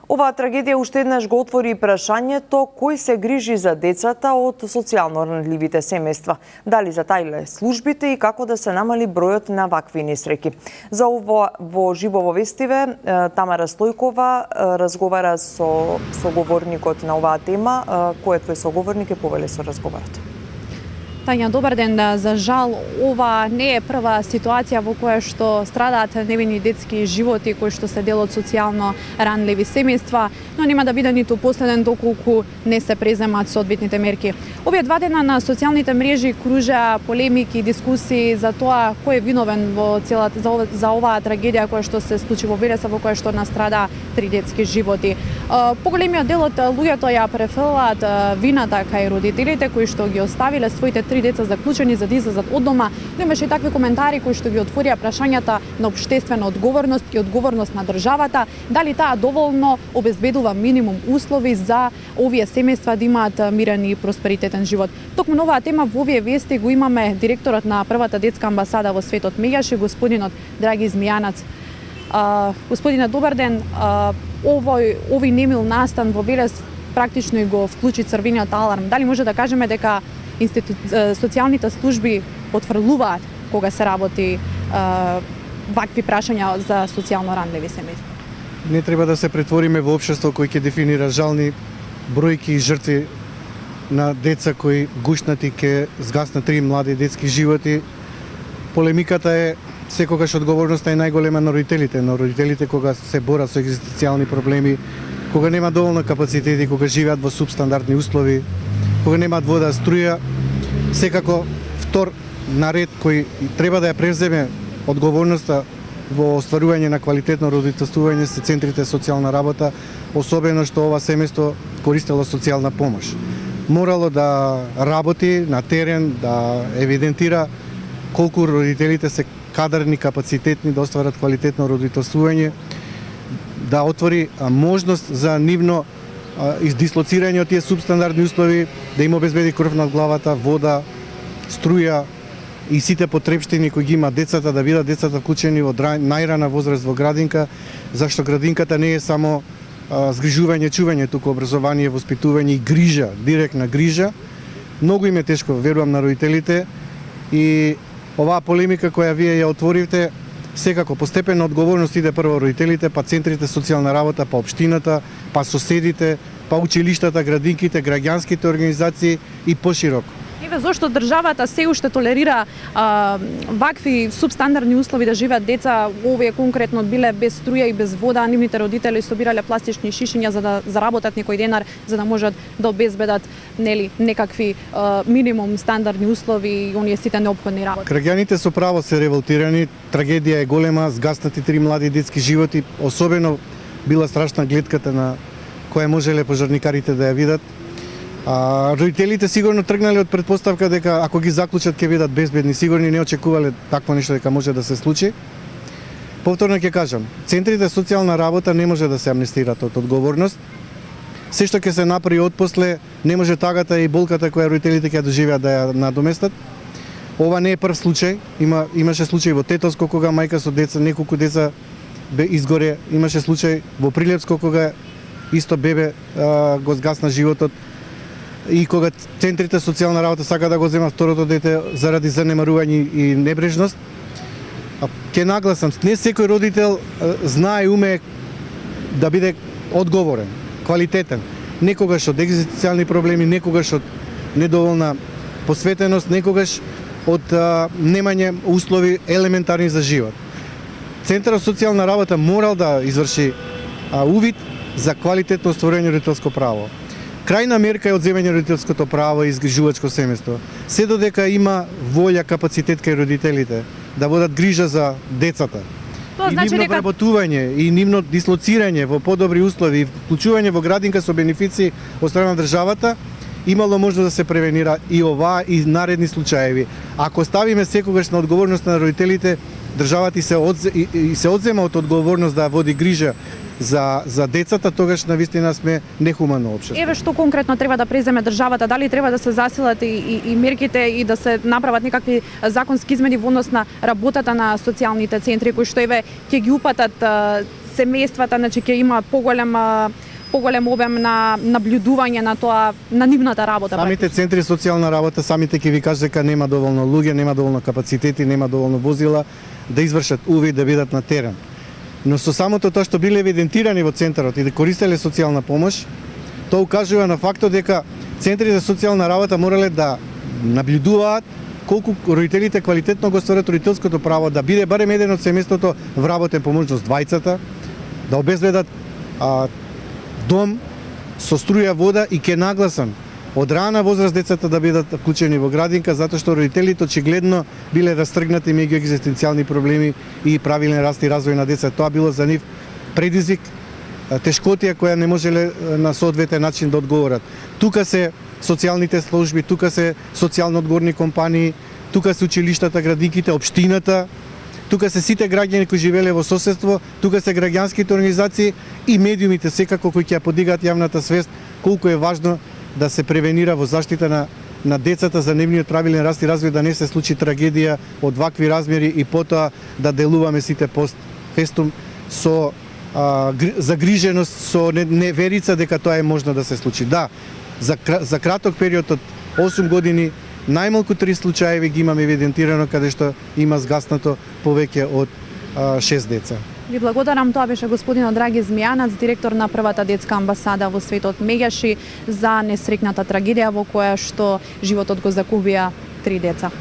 Оваа трагедија уште еднаш го отвори прашањето кој се грижи за децата од социјално ранливите семејства. Дали затаиле службите и како да се намали бројот на вакви несреќи. За ово во живо во вестиве Тамара Стојкова разговара со соговорникот на оваа тема. Кој е твој соговорник и повели со разговорот? Тања, добар ден. За жал, ова не е прва ситуација во која што страдаат невини детски животи кои што се дел од социјално ранливи семејства, но нема да биде ниту последен доколку не се преземат соодветните мерки. Овие 2 дена на социјалните мрежи кружа полемики и дискусии за тоа кој е виновен во целата за оваа трагедија која што се случи во Велеса, во која што настрада 3 детски животи. Поголемиот дел од луѓето ја префрлаат вината кај родителите кои што ги оставиле своите 3 деца заклучени за да излезат од дома, но имаше и такви коментари кои што ги отворија прашањата на општествена одговорност и одговорност на државата, дали таа доволно обезбедува минимум услови за овие семејства да имаат мирен и просперитетен живот. Токму на оваа тема во овие вести го имаме директорот на првата детска амбасада во светот Меѓаши, господинот Драги Змијанац. Господине, добар ден. Овој немил настан во Велес практично и го вклучи црвениот аларм. Дали може да кажеме дека социјалните служби отфрлуваат кога се работи вакви прашања за социјално ранливи семејства? Не треба да се претвориме во општество кој ќе дефинира жални бројки и жртви на деца кои гушнати ке згаснат 3 млади детски животи. Полемиката е секогаш одговорноста е најголема на родителите, но родителите кога се борат со екзистенцијални проблеми, кога нема доволно капацитети, кога живеат во субстандардни услови, кога немаат вода, струја, секако втор наред кој треба да ја преземе одговорноста во остварување на квалитетно родителствување се центрите социјална работа, особено што ова семејство користело социјална помош. Морало да работи на терен, да евидентира колку родителите се кадарни, капацитетни да остварат квалитетно родителствување, да отвори можност за нивно издислоцирање од тие субстандардни услови, да им обезбеди крв над главата, вода, струја и сите потребштини кои ги има децата, да бидат децата вклучени во најрана возраст во градинка, зашто градинката не е само згрижување, чување, туку образование, воспитување и грижа, директна грижа. Многу им е тешко, верувам, на родителите, и оваа полемика која вие ја отворивте, секако постепена одговорност иде прво родителите, па центрите социјална работа, па општината, па соседите, па училиштата, градинките, граѓанските организации и пошироко. Еве зошто државата се уште толерира вакви субстандардни услови да живеат деца, овие конкретно биле без струја и без вода, нивните родители собирале пластични шишиња за да заработат некој денар, за да можат да обезбедат некакви минимум стандардни услови и оние сите неопходни работи. Граѓаните со право се револтирани, трагедија е голема, згаснати 3 млади детски животи, особено била страшна гледката на која можеле пожарникарите да ја видат. Родителите сигурно тргнале од претпоставка дека ако ги заклучат ќе бидат безбедни, сигурни не очекувале такво нешто дека може да се случи. Повторно ќе кажам, центрите социјална работа не може да се амнестираат од одговорност. Се што ќе се направи отпосле, не може тагата и болката која родителите ќе доживеат да ја надоместат. Ова не е прв случај, имаше случај во Тетовско кога мајка со деца, неколку деца изгоре, имаше случај во Прилепско кога исто бебе го згасна животот. И кога центрите социјална работа сака да го земат второто дете заради занемарување и небрежност, ќе нагласам, не секој родител знае и умее да биде одговорен, квалитетен. Некогаш од екзистенцијални проблеми, некогаш од недоволна посветеност, некогаш од немање услови елементарни за живот. Центарот социјална работа морал да изврши увид за квалитетно остворење родителско право. Крајна мерка е одземање родителското право и изгрижувачко семејство. Се додека има волја, капацитет кај родителите да водат грижа за децата. Тоа значи нивно вработување и нивно дислоцирање во подобри услови и вклучување во градинка со бенефиции од страна на државата, имало можно да се превенира и оваа и наредни случаеви. Ако ставиме секогаш на одговорност на родителите, државата се одзема од одговорност да води грижа за децата, тогаш навистина сме нехумано општество. Еве што конкретно треба да преземе државата, дали треба да се засилат и мерките и да се направат некакви законски измени во однос на работата на социјалните центри кои што еве ќе ги упатат семејствата, значи ќе има поголем обем на наблюдување на тоа, на нивната работа. Самите центри социјална работа, самите ќе ви кажат дека нема доволно луѓе, нема доволно капацитети, нема доволно возила да извршат увид, да бидат на терен. Но со самото тоа што биле евидентирани во центарот и да користеле социјална помош, тоа укажува на фактот дека центрите за социјална работа морале да наблюдуваат колку родителите квалитетно го стварат родителското право да биде барем еден од семејството вработен помош двајцата, да обезбедат дом со струја, вода и ке нагласам од рана возраст децата да бидат вклучени во градинка, затоа што родителите очигледно биле растргнати меѓу екзистенцијални проблеми и правилен раст и развој на децата. Тоа било за нив предизвик, тешкотија која не можеле на соодветен начин да одговорат. Тука се социјалните служби, тука се социјално одговорни компании, тука се училиштата, градинките, општината, тука се сите граѓани кои живееле во соседство, тука се граѓанските организации и медиумите секако кои ќе подигаат јавната свест колку е важно да се превенира во заштита на децата за нивниот правилен раст и развој, да не се случи трагедија од вакви размери и потоа да делуваме сите пост фестум со загриженост, со неверица дека тоа е можно да се случи. Да, за краток период од 8 години најмалку 3 случаеви ги имаме евидентирано каде што има згаснато повеќе од 6 деца. Ви благодарам, тоа беше господинот Драги Змијанац, директор на првата детска амбасада во светот Меѓаши, за несрекната трагедија во која што животот го загубија 3 деца.